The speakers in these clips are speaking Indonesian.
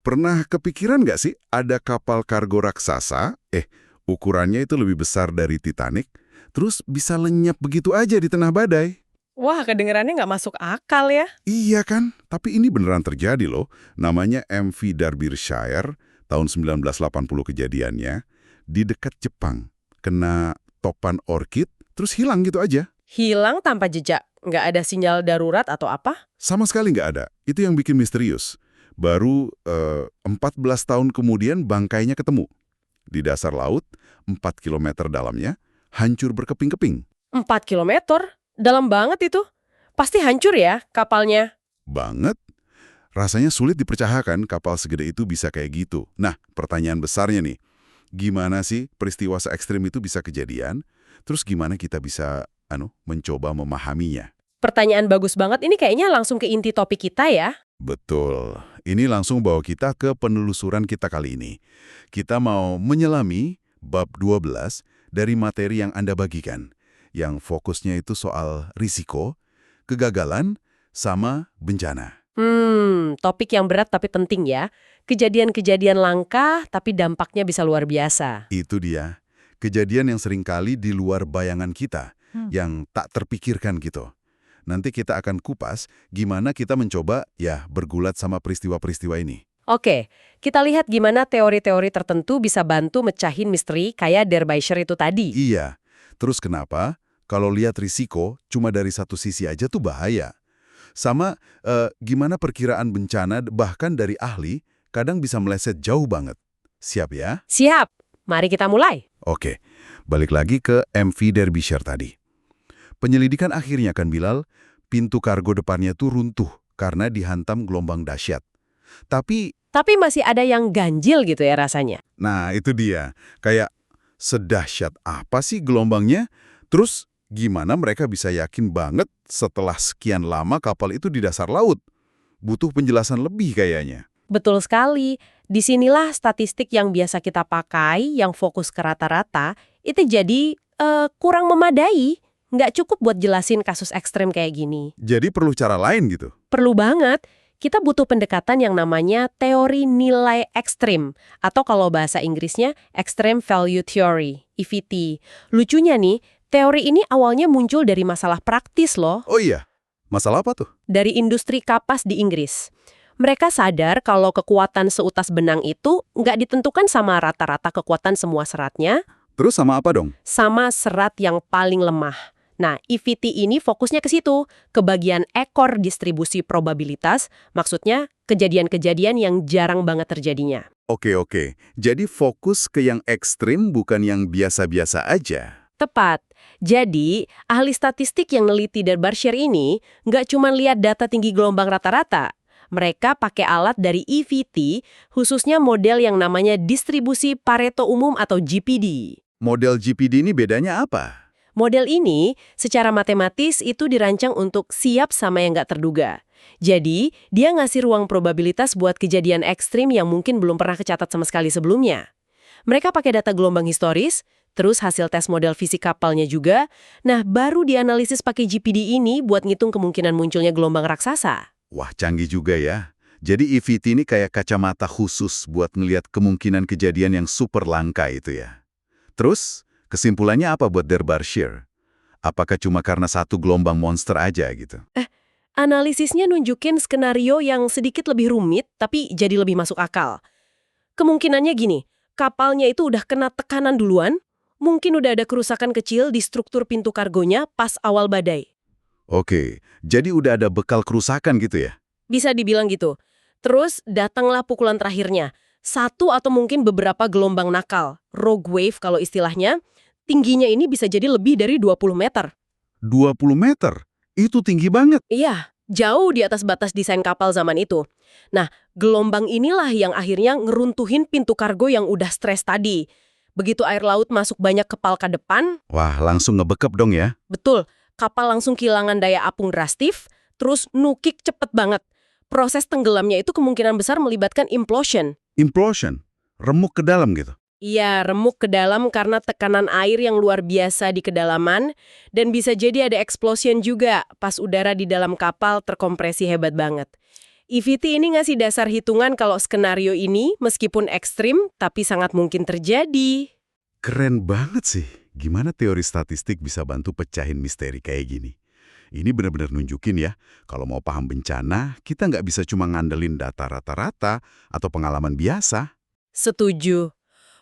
Pernah kepikiran nggak sih ada kapal kargo raksasa, ukurannya itu lebih besar dari Titanic, terus bisa lenyap begitu aja di tengah badai? Wah, kedengerannya nggak masuk akal ya. Iya kan? Tapi ini beneran terjadi loh. Namanya MV Derbyshire, tahun 1980 kejadiannya, di dekat Jepang. Kena topan orkid, terus hilang gitu aja. Hilang tanpa jejak, nggak ada sinyal darurat atau apa? Sama sekali nggak ada. Itu yang bikin misterius. Baru 14 tahun kemudian bangkainya ketemu. Di dasar laut, 4 kilometer dalamnya, hancur berkeping-keping. 4 kilometer? Dalam banget itu. Pasti hancur ya kapalnya. Banget. Rasanya sulit dipercayakan kapal segede itu bisa kayak gitu. Nah, pertanyaan besarnya nih, gimana sih peristiwa se-ekstrim itu bisa kejadian? Terus gimana kita bisa mencoba memahaminya? Pertanyaan bagus banget, ini kayaknya langsung ke inti topik kita ya. Betul. Ini langsung bawa kita ke penelusuran kita kali ini. Kita mau menyelami bab 12 dari materi yang Anda bagikan, yang fokusnya itu soal risiko, kegagalan, sama bencana. Topik yang berat tapi penting ya. Kejadian-kejadian langka tapi dampaknya bisa luar biasa. Itu dia. Kejadian yang seringkali di luar bayangan kita, yang tak terpikirkan gitu. Nanti kita akan kupas gimana kita mencoba bergulat sama peristiwa-peristiwa ini. Oke, kita lihat gimana teori-teori tertentu bisa bantu mecahin misteri kayak Derbyshire itu tadi. Iya. Terus kenapa? Kalau lihat risiko cuma dari satu sisi aja tuh bahaya. Sama gimana perkiraan bencana bahkan dari ahli kadang bisa meleset jauh banget. Siap ya? Siap, mari kita mulai. Oke, balik lagi ke MV Derbyshire tadi. Penyelidikan akhirnya kan Bilal, pintu kargo depannya tuh runtuh karena dihantam gelombang dahsyat. Tapi masih ada yang ganjil gitu ya rasanya. nah itu dia, kayak sedahsyat apa sih gelombangnya? Terus gimana mereka bisa yakin banget setelah sekian lama kapal itu di dasar laut? Butuh penjelasan lebih kayaknya. Betul sekali. Disinilah statistik yang biasa kita pakai, yang fokus ke rata-rata, itu jadi kurang memadai. Nggak cukup buat jelasin kasus ekstrem kayak gini. Jadi perlu cara lain gitu? Perlu banget. Kita butuh pendekatan yang namanya teori nilai ekstrim, atau kalau bahasa Inggrisnya Extreme Value Theory, EVT. Lucunya nih, teori ini awalnya muncul dari masalah praktis loh. Oh iya, masalah apa tuh? Dari industri kapas di Inggris. Mereka sadar kalau kekuatan seutas benang itu nggak ditentukan sama rata-rata kekuatan semua seratnya, Terus sama apa dong? sama serat yang paling lemah. Nah, EVT ini fokusnya ke situ, ke bagian ekor distribusi probabilitas, maksudnya kejadian-kejadian yang jarang banget terjadinya. Oke. Jadi fokus ke yang ekstrim bukan yang biasa-biasa aja. Tepat. Jadi, ahli statistik yang neliti Derbyshire ini nggak cuma lihat data tinggi gelombang rata-rata. Mereka pakai alat dari EVT, khususnya model yang namanya distribusi Pareto umum atau GPD. Model GPD ini bedanya apa? Model ini, secara matematis itu dirancang untuk siap sama yang nggak terduga. Jadi, dia ngasih ruang probabilitas buat kejadian ekstrim yang mungkin belum pernah kecatat sama sekali sebelumnya. Mereka pakai data gelombang historis, terus hasil tes model fisik kapalnya juga, nah baru dianalisis pakai GPD ini buat ngitung kemungkinan munculnya gelombang raksasa. Wah, canggih juga ya. Jadi EVT ini kayak kacamata khusus buat ngelihat kemungkinan kejadian yang super langka itu ya. Terus, kesimpulannya apa buat Derbyshire? Apakah cuma karena satu gelombang monster aja gitu? Analisisnya nunjukin skenario yang sedikit lebih rumit, tapi jadi lebih masuk akal. Kemungkinannya gini, kapalnya itu udah kena tekanan duluan, mungkin udah ada kerusakan kecil di struktur pintu kargonya pas awal badai. Oke, jadi udah ada bekal kerusakan gitu ya? Bisa dibilang gitu. Terus datanglah pukulan terakhirnya. Satu atau mungkin beberapa gelombang nakal, rogue wave kalau istilahnya, tingginya ini bisa jadi lebih dari 20 meter. 20 meter? Itu tinggi banget. Iya, jauh di atas batas desain kapal zaman itu. Nah, gelombang inilah yang akhirnya ngeruntuhin pintu kargo yang udah stres tadi. Begitu air laut masuk banyak ke palka depan, Wah, langsung ngebekep dong ya? betul, kapal langsung kehilangan daya apung drastis, terus nukik cepet banget. Proses tenggelamnya itu kemungkinan besar melibatkan implosion. Implosion? Remuk ke dalam gitu? Iya, remuk ke dalam karena tekanan air yang luar biasa di kedalaman, dan bisa jadi ada explosion juga pas udara di dalam kapal terkompresi hebat banget. EVT ini ngasih dasar hitungan kalau skenario ini meskipun ekstrim tapi sangat mungkin terjadi. Keren banget sih. Gimana teori statistik bisa bantu pecahin misteri kayak gini? Ini benar-benar nunjukin ya, kalau mau paham bencana, kita nggak bisa cuma ngandelin data rata-rata atau pengalaman biasa. Setuju.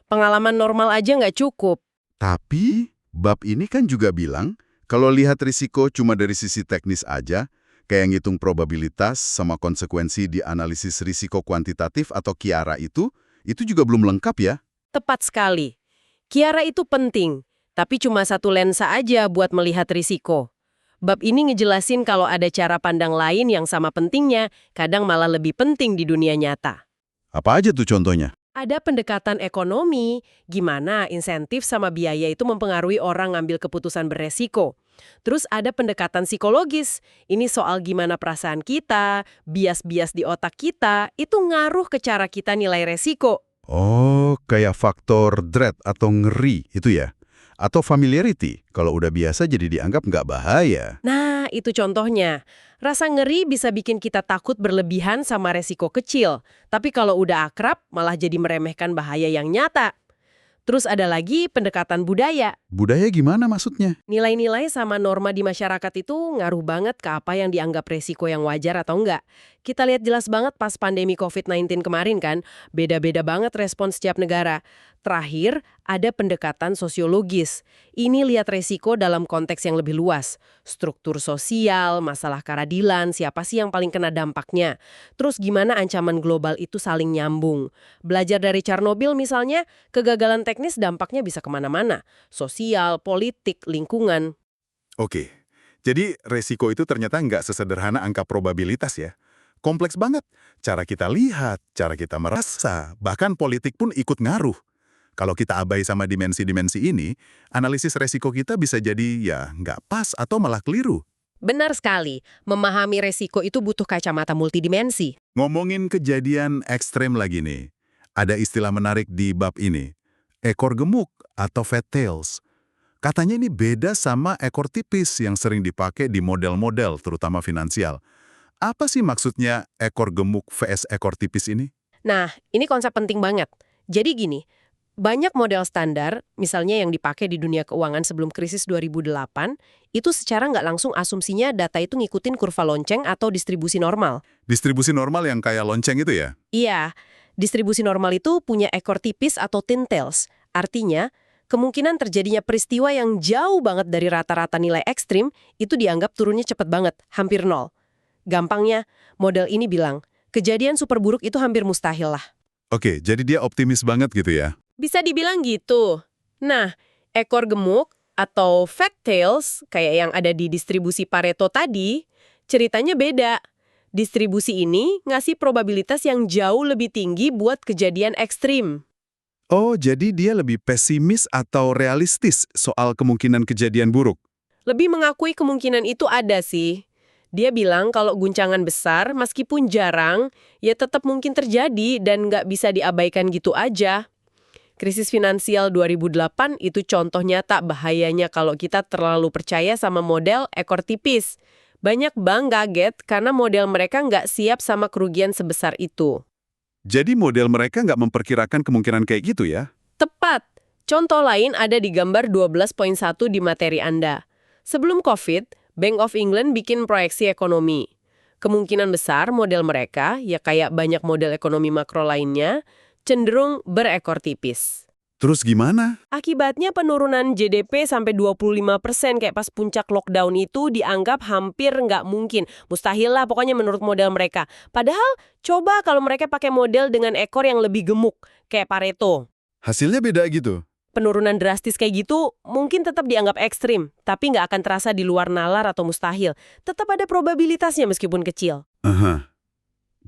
Pengalaman normal aja nggak cukup. Tapi, bab ini kan juga bilang, kalau lihat risiko cuma dari sisi teknis aja, kayak ngitung probabilitas sama konsekuensi di analisis risiko kuantitatif atau KIARA itu juga belum lengkap ya. Tepat sekali. Kiara itu penting, tapi cuma satu lensa aja buat melihat risiko. Bab ini ngejelasin kalau ada cara pandang lain yang sama pentingnya, kadang malah lebih penting di dunia nyata. Apa aja tuh contohnya? Ada pendekatan ekonomi, gimana insentif sama biaya itu mempengaruhi orang ngambil keputusan beresiko. Terus ada pendekatan psikologis, ini soal gimana perasaan kita, bias-bias di otak kita, itu ngaruh ke cara kita nilai resiko. Oh, kayak faktor dread atau ngeri itu ya? Atau familiarity, kalau udah biasa jadi dianggap nggak bahaya. Nah, itu contohnya. Rasa ngeri bisa bikin kita takut berlebihan sama resiko kecil. Tapi kalau udah akrab, malah jadi meremehkan bahaya yang nyata. Terus ada lagi pendekatan budaya. Budaya gimana maksudnya? Nilai-nilai sama norma di masyarakat itu ngaruh banget ke apa yang dianggap resiko yang wajar atau enggak. Kita lihat jelas banget pas pandemi COVID-19 kemarin kan, beda-beda banget respons setiap negara. Terakhir, ada pendekatan sosiologis. Ini lihat resiko dalam konteks yang lebih luas. Struktur sosial, masalah keadilan, siapa sih yang paling kena dampaknya. Terus gimana ancaman global itu saling nyambung. Belajar dari Chernobyl misalnya, kegagalan teknis dampaknya bisa kemana-mana. Sosial, politik, lingkungan. Oke, jadi resiko itu ternyata nggak sesederhana angka probabilitas ya. Kompleks banget. Cara kita lihat, cara kita merasa, bahkan politik pun ikut ngaruh. Kalau kita abai sama dimensi-dimensi ini, analisis resiko kita bisa jadi ya nggak pas atau malah keliru. Benar sekali, memahami resiko itu butuh kacamata multidimensi. Ngomongin kejadian ekstrem lagi nih, ada istilah menarik di bab ini, ekor gemuk atau fat tails. Katanya ini beda sama ekor tipis yang sering dipakai di model-model, terutama finansial. Apa sih maksudnya ekor gemuk vs ekor tipis ini? Nah, ini konsep penting banget. Jadi gini, banyak model standar, misalnya yang dipakai di dunia keuangan sebelum krisis 2008, itu secara nggak langsung asumsinya data itu ngikutin kurva lonceng atau distribusi normal. Distribusi normal yang kayak lonceng itu ya? Iya, distribusi normal itu punya ekor tipis atau thin tails. Artinya, kemungkinan terjadinya peristiwa yang jauh banget dari rata-rata nilai ekstrim itu dianggap turunnya cepat banget, hampir nol. Gampangnya, model ini bilang, kejadian super buruk itu hampir mustahil lah. Oke, jadi dia optimis banget gitu ya? Bisa dibilang gitu. Nah, ekor gemuk atau fat tails, kayak yang ada di distribusi Pareto tadi, ceritanya beda. Distribusi ini ngasih probabilitas yang jauh lebih tinggi buat kejadian ekstrim. Oh, jadi dia lebih pesimis atau realistis soal kemungkinan kejadian buruk? Lebih mengakui kemungkinan itu ada sih. Dia bilang kalau guncangan besar, meskipun jarang, ya tetap mungkin terjadi dan nggak bisa diabaikan gitu aja. Krisis finansial 2008 itu contoh nyata bahayanya kalau kita terlalu percaya sama model ekor tipis. Banyak bank kaget karena model mereka nggak siap sama kerugian sebesar itu. Jadi model mereka nggak memperkirakan kemungkinan kayak gitu ya? Tepat. Contoh lain ada di gambar 12.1 di materi Anda. Sebelum COVID, Bank of England bikin proyeksi ekonomi. Kemungkinan besar model mereka, ya kayak banyak model ekonomi makro lainnya, cenderung berekor tipis. Terus gimana? Akibatnya penurunan GDP sampai 25% kayak pas puncak lockdown itu dianggap hampir nggak mungkin. Mustahil lah pokoknya menurut model mereka. Padahal coba kalau mereka pakai model dengan ekor yang lebih gemuk, kayak Pareto. Hasilnya beda gitu? Penurunan drastis kayak gitu mungkin tetap dianggap ekstrim, tapi nggak akan terasa di luar nalar atau mustahil. Tetap ada probabilitasnya meskipun kecil. Aha.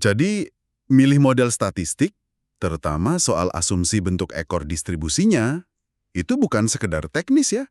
Jadi, milih model statistik, terutama soal asumsi bentuk ekor distribusinya, itu bukan sekedar teknis ya.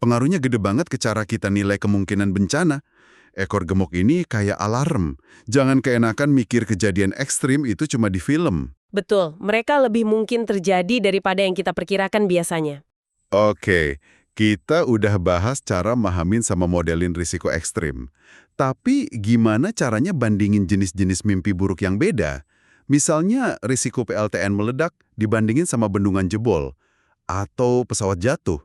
Pengaruhnya gede banget ke cara kita nilai kemungkinan bencana. Ekor gemuk ini kayak alarm. Jangan keenakan mikir kejadian ekstrim itu cuma di film. Betul, mereka lebih mungkin terjadi daripada yang kita perkirakan biasanya. Oke, Kita udah bahas cara mahamin sama modelin risiko ekstrim. Tapi gimana caranya bandingin jenis-jenis mimpi buruk yang beda? Misalnya risiko PLTN meledak dibandingin sama bendungan jebol. Atau pesawat jatuh.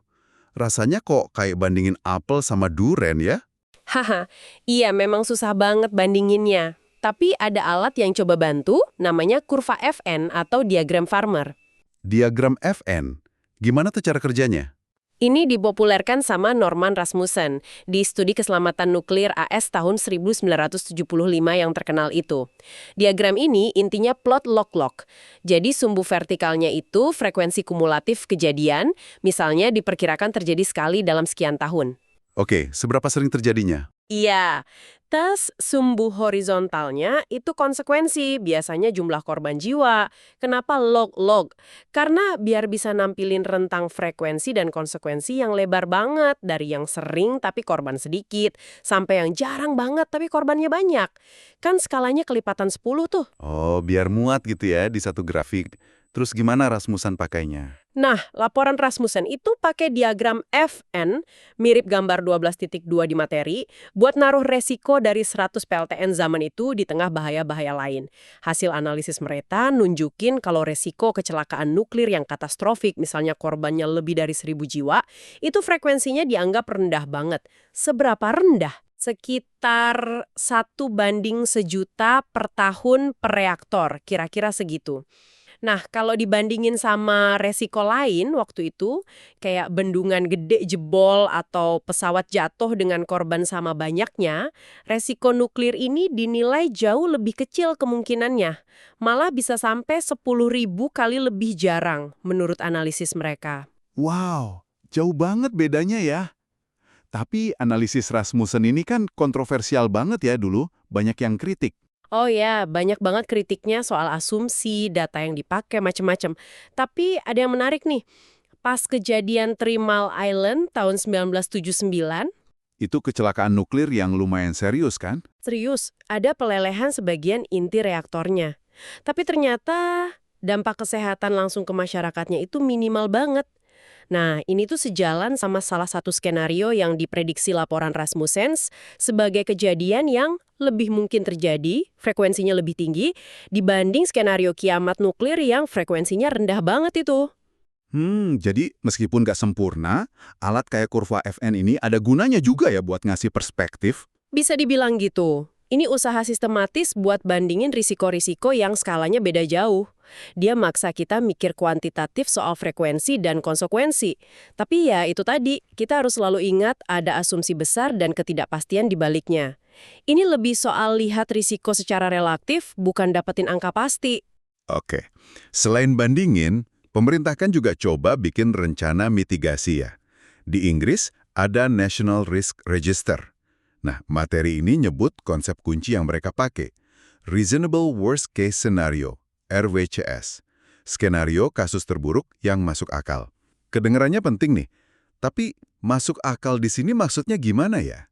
Rasanya kok kayak bandingin apel sama duren ya? Haha, iya memang susah banget bandinginnya. Tapi ada alat yang coba bantu, namanya kurva FN atau diagram Farmer. Diagram FN. Gimana tuh cara kerjanya? Ini dipopulerkan sama Norman Rasmussen di studi keselamatan nuklir AS tahun 1975 yang terkenal itu. Diagram ini intinya plot log-log. Jadi sumbu vertikalnya itu frekuensi kumulatif kejadian, misalnya diperkirakan terjadi sekali dalam sekian tahun. Oke, seberapa sering terjadinya? Iya, tes sumbu horizontalnya itu konsekuensi, biasanya jumlah korban jiwa. Kenapa log-log? Karena biar bisa nampilin rentang frekuensi dan konsekuensi yang lebar banget, dari yang sering tapi korban sedikit, sampai yang jarang banget tapi korbannya banyak. Kan skalanya kelipatan 10 tuh. Oh, biar muat gitu ya di satu grafik. Terus gimana Rasmussen pakainya? Nah, laporan Rasmussen itu pakai diagram FN, mirip gambar 12.2 di materi, buat naruh resiko dari 100 PLTN zaman itu di tengah bahaya-bahaya lain. Hasil analisis mereka nunjukin kalau resiko kecelakaan nuklir yang katastrofik, misalnya korbannya lebih dari 1.000 jiwa, itu frekuensinya dianggap rendah banget. Seberapa rendah? Sekitar 1:1.000.000 per tahun per reaktor, kira-kira segitu. Nah, kalau dibandingin sama resiko lain waktu itu, kayak bendungan gede jebol atau pesawat jatuh dengan korban sama banyaknya, resiko nuklir ini dinilai jauh lebih kecil kemungkinannya. Malah bisa sampai 10.000 kali lebih jarang, menurut analisis mereka. Wow, jauh banget bedanya ya. Tapi analisis Rasmussen ini kan kontroversial banget ya dulu, banyak yang kritik. Oh ya, banyak banget kritiknya soal asumsi, data yang dipakai, macam-macam. Tapi ada yang menarik nih. Pas kejadian Three Mile Island tahun 1979, Itu kecelakaan nuklir yang lumayan serius kan? serius, ada pelelehan sebagian inti reaktornya. Tapi ternyata dampak kesehatan langsung ke masyarakatnya itu minimal banget. Nah, ini tuh sejalan sama salah satu skenario yang diprediksi laporan Rasmussen sebagai kejadian yang lebih mungkin terjadi, frekuensinya lebih tinggi, dibanding skenario kiamat nuklir yang frekuensinya rendah banget itu. Jadi meskipun nggak sempurna, alat kayak kurva FN ini ada gunanya juga ya buat ngasih perspektif. Bisa dibilang gitu. Ini usaha sistematis buat bandingin risiko-risiko yang skalanya beda jauh. Dia maksa kita mikir kuantitatif soal frekuensi dan konsekuensi. Tapi ya itu tadi, kita harus selalu ingat ada asumsi besar dan ketidakpastian di baliknya. Ini lebih soal lihat risiko secara relatif, bukan dapetin angka pasti. Oke, selain bandingin, pemerintah kan juga coba bikin rencana mitigasi ya. Di Inggris ada National Risk Register. Nah, materi ini nyebut konsep kunci yang mereka pakai. Reasonable Worst Case Scenario, RWCS. Skenario kasus terburuk yang masuk akal. Kedengarannya penting nih, tapi masuk akal di sini maksudnya gimana ya?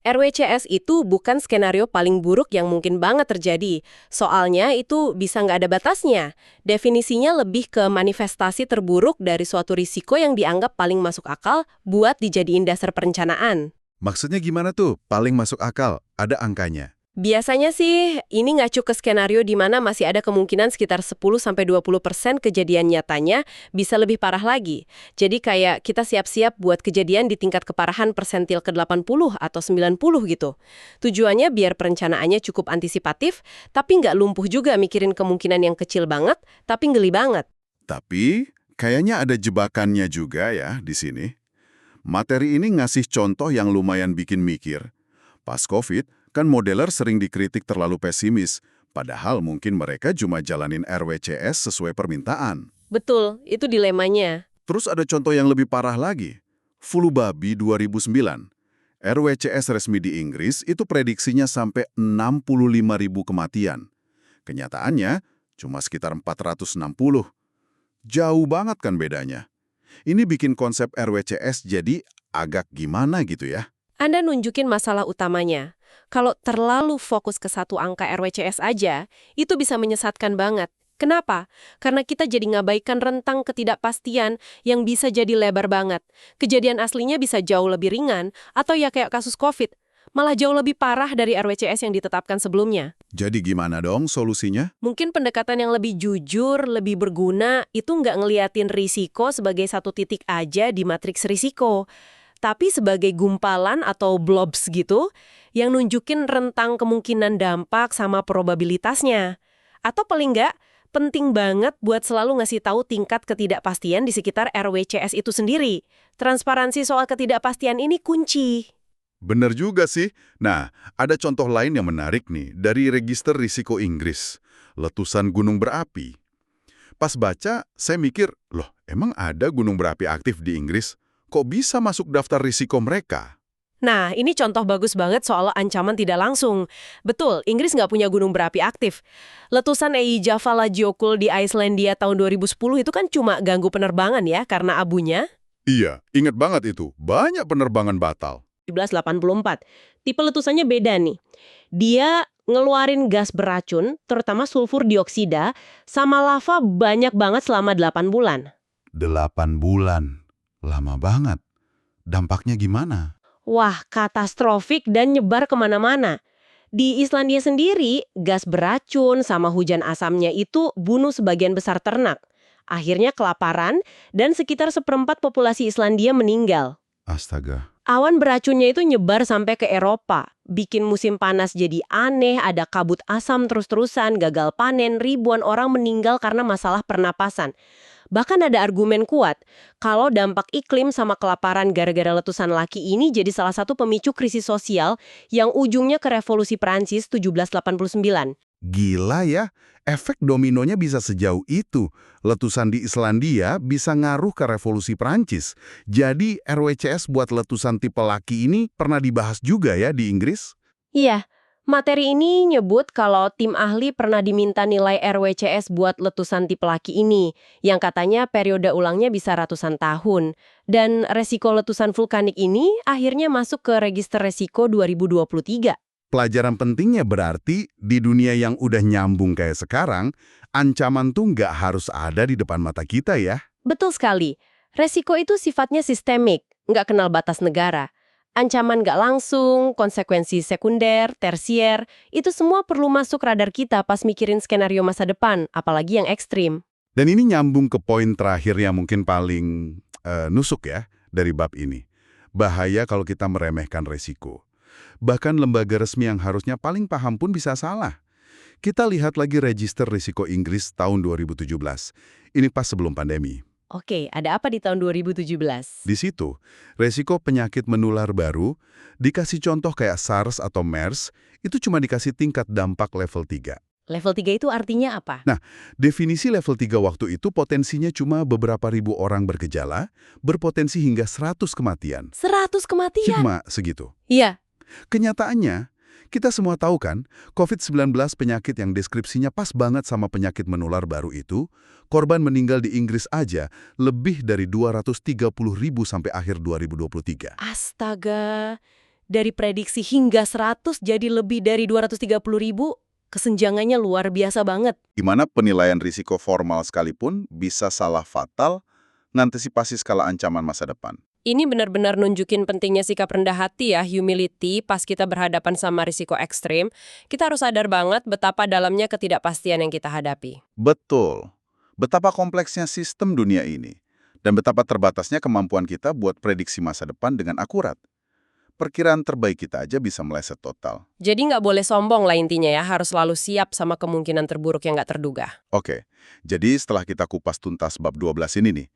RWCS itu bukan skenario paling buruk yang mungkin banget terjadi. Soalnya itu bisa nggak ada batasnya. Definisinya lebih ke manifestasi terburuk dari suatu risiko yang dianggap paling masuk akal buat dijadiin dasar perencanaan. Maksudnya gimana tuh? Paling masuk akal, ada angkanya. Biasanya sih ini ngacu ke skenario di mana masih ada kemungkinan sekitar 10-20% kejadian nyatanya bisa lebih parah lagi. Jadi kayak kita siap-siap buat kejadian di tingkat keparahan persentil ke-80 atau 90 gitu. Tujuannya biar perencanaannya cukup antisipatif, tapi nggak lumpuh juga mikirin kemungkinan yang kecil banget, tapi ngeli banget. Tapi kayaknya ada jebakannya juga ya di sini. Materi ini ngasih contoh yang lumayan bikin mikir. Pas COVID, kan modeler sering dikritik terlalu pesimis, padahal mungkin mereka cuma jalanin RWCS sesuai permintaan. Betul, itu dilemanya. Terus ada contoh yang lebih parah lagi. Flu babi 2009. RWCS resmi di Inggris itu prediksinya sampai 65.000 kematian. Kenyataannya cuma sekitar 460. Jauh banget kan bedanya. Ini bikin konsep RWCS jadi agak gimana gitu ya. Anda nunjukin masalah utamanya. Kalau terlalu fokus ke satu angka RWCS aja, itu bisa menyesatkan banget. Kenapa? Karena kita jadi ngabaikan rentang ketidakpastian yang bisa jadi lebar banget. Kejadian aslinya bisa jauh lebih ringan, atau ya kayak kasus COVID, malah jauh lebih parah dari RWCS yang ditetapkan sebelumnya. Jadi gimana dong solusinya? Mungkin pendekatan yang lebih jujur, lebih berguna, itu nggak ngeliatin risiko sebagai satu titik aja di matriks risiko, tapi sebagai gumpalan atau blobs gitu, yang nunjukin rentang kemungkinan dampak sama probabilitasnya. Atau paling nggak, penting banget buat selalu ngasih tahu tingkat ketidakpastian di sekitar RWCS itu sendiri. Transparansi soal ketidakpastian ini kunci. Bener juga sih. Nah, ada contoh lain yang menarik nih dari Register Risiko Inggris. Letusan gunung berapi. Pas baca, saya mikir, loh emang ada gunung berapi aktif di Inggris? Kok bisa masuk daftar risiko mereka? Nah, ini contoh bagus banget soal ancaman tidak langsung. Betul, Inggris nggak punya gunung berapi aktif. Letusan Eyjafjallajökull di Islandia tahun 2010 itu kan cuma ganggu penerbangan ya, karena abunya. Iya, inget banget itu. Banyak penerbangan batal. 1784. Tipe letusannya beda nih. Dia ngeluarin gas beracun, terutama sulfur dioksida, sama lava banyak banget selama 8 bulan. 8 bulan. Lama banget. Dampaknya gimana? Wah, katastrofik dan nyebar kemana-mana. Di Islandia sendiri, gas beracun sama hujan asamnya itu bunuh sebagian besar ternak. Akhirnya kelaparan dan sekitar seperempat populasi Islandia meninggal. Astaga. Awan beracunnya itu nyebar sampai ke Eropa, bikin musim panas jadi aneh, ada kabut asam terus-terusan, gagal panen, ribuan orang meninggal karena masalah pernapasan. Bahkan ada argumen kuat, kalau dampak iklim sama kelaparan gara-gara letusan laki ini jadi salah satu pemicu krisis sosial yang ujungnya ke revolusi Prancis 1789. Gila ya, efek dominonya bisa sejauh itu. Letusan di Islandia bisa ngaruh ke revolusi Prancis. Jadi RWCS buat letusan tipe laki ini pernah dibahas juga ya di Inggris? Iya, materi ini nyebut kalau tim ahli pernah diminta nilai RWCS buat letusan tipe laki ini, yang katanya periode ulangnya bisa ratusan tahun. Dan resiko letusan vulkanik ini akhirnya masuk ke Register Resiko 2023. Pelajaran pentingnya berarti di dunia yang udah nyambung kayak sekarang, ancaman tuh nggak harus ada di depan mata kita ya. Betul sekali. Resiko itu sifatnya sistemik, nggak kenal batas negara. Ancaman nggak langsung, konsekuensi sekunder, tersier, itu semua perlu masuk radar kita pas mikirin skenario masa depan, apalagi yang ekstrim. Dan ini nyambung ke poin terakhir yang mungkin paling nusuk ya dari bab ini. Bahaya kalau kita meremehkan resiko. Bahkan lembaga resmi yang harusnya paling paham pun bisa salah. Kita lihat lagi Register Risiko Inggris tahun 2017. Ini pas sebelum pandemi. Oke, ada apa di tahun 2017? Di situ, resiko penyakit menular baru, dikasih contoh kayak SARS atau MERS, itu cuma dikasih tingkat dampak level 3. Level 3 itu artinya apa? Nah, definisi level 3 waktu itu potensinya cuma beberapa ribu orang bergejala, berpotensi hingga 100 kematian. 100 kematian? Cuma segitu. Iya. Kenyataannya, kita semua tahu kan, COVID-19 penyakit yang deskripsinya pas banget sama penyakit menular baru itu, korban meninggal di Inggris aja lebih dari 230.000 sampai akhir 2023. Astaga, dari prediksi hingga 100 jadi lebih dari 230.000, kesenjangannya luar biasa banget. Gimana penilaian risiko formal sekalipun bisa salah fatal ngantisipasi skala ancaman masa depan. Ini benar-benar nunjukin pentingnya sikap rendah hati ya, humility, pas kita berhadapan sama risiko ekstrim. Kita harus sadar banget betapa dalamnya ketidakpastian yang kita hadapi. Betul. Betapa kompleksnya sistem dunia ini. Dan betapa terbatasnya kemampuan kita buat prediksi masa depan dengan akurat. Perkiraan terbaik kita aja bisa meleset total. Jadi nggak boleh sombong lah intinya ya, harus selalu siap sama kemungkinan terburuk yang nggak terduga. Oke, jadi setelah kita kupas tuntas bab 12 ini nih,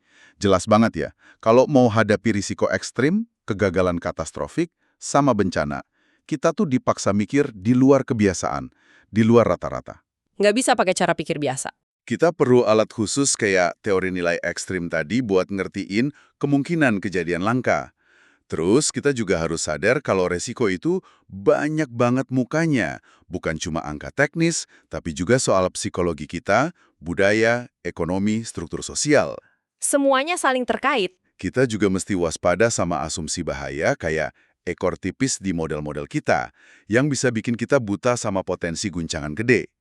jelas banget ya, kalau mau hadapi risiko ekstrim, kegagalan katastrofik, sama bencana, kita tuh dipaksa mikir di luar kebiasaan, di luar rata-rata. Nggak bisa pakai cara pikir biasa. Kita perlu alat khusus kayak teori nilai ekstrim tadi buat ngertiin kemungkinan kejadian langka. Terus kita juga harus sadar kalau resiko itu banyak banget mukanya. Bukan cuma angka teknis, tapi juga soal psikologi kita, budaya, ekonomi, struktur sosial. Semuanya saling terkait. Kita juga mesti waspada sama asumsi bahaya kayak ekor tipis di model-model kita, yang bisa bikin kita buta sama potensi guncangan gede.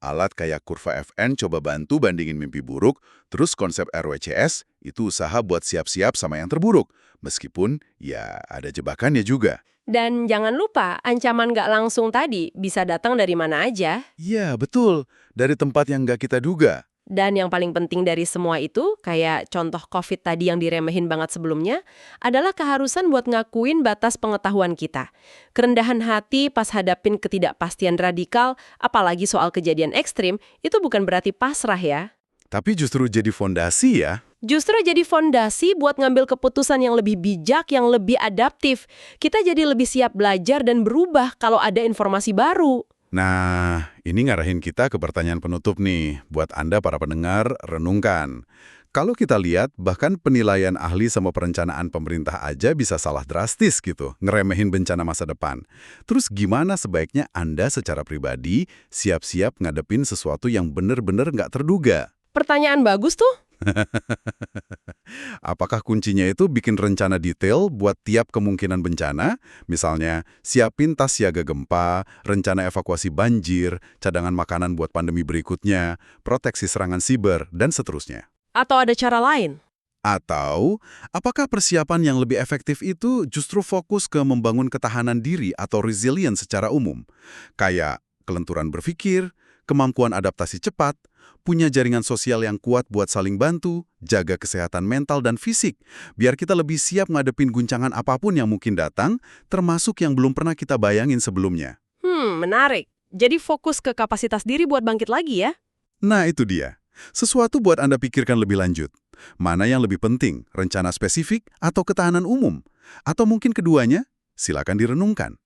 Alat kayak kurva FN coba bantu bandingin mimpi buruk, terus konsep RWCS itu usaha buat siap-siap sama yang terburuk. Meskipun, ya ada jebakannya juga. Dan jangan lupa, ancaman nggak langsung tadi bisa datang dari mana aja. Iya, betul. Dari tempat yang nggak kita duga. Dan yang paling penting dari semua itu, kayak contoh COVID tadi yang diremehin banget sebelumnya, adalah keharusan buat ngakuin batas pengetahuan kita. Kerendahan hati pas hadapin ketidakpastian radikal, apalagi soal kejadian ekstrim, itu bukan berarti pasrah ya. Tapi justru jadi fondasi ya. Justru jadi fondasi buat ngambil keputusan yang lebih bijak, yang lebih adaptif. Kita jadi lebih siap belajar dan berubah kalau ada informasi baru. Nah, ini ngarahin kita ke pertanyaan penutup nih. Buat Anda para pendengar, renungkan. Kalau kita lihat, bahkan penilaian ahli sama perencanaan pemerintah aja bisa salah drastis gitu, ngeremehin bencana masa depan. Terus gimana sebaiknya Anda secara pribadi siap-siap ngadepin sesuatu yang bener-bener nggak terduga? Pertanyaan bagus tuh. Apakah kuncinya itu bikin rencana detail buat tiap kemungkinan bencana? Misalnya, siapin tas siaga gempa, rencana evakuasi banjir, cadangan makanan buat pandemi berikutnya, proteksi serangan siber, dan seterusnya. Atau ada cara lain? Atau, apakah persiapan yang lebih efektif itu justru fokus ke membangun ketahanan diri atau resilience secara umum? Kayak kelenturan berpikir, kemampuan adaptasi cepat, punya jaringan sosial yang kuat buat saling bantu, jaga kesehatan mental dan fisik, biar kita lebih siap ngadepin guncangan apapun yang mungkin datang, termasuk yang belum pernah kita bayangin sebelumnya. Menarik. Jadi fokus ke kapasitas diri buat bangkit lagi ya? Nah, itu dia. Sesuatu buat Anda pikirkan lebih lanjut. Mana yang lebih penting, rencana spesifik atau ketahanan umum? Atau mungkin keduanya? Silakan direnungkan.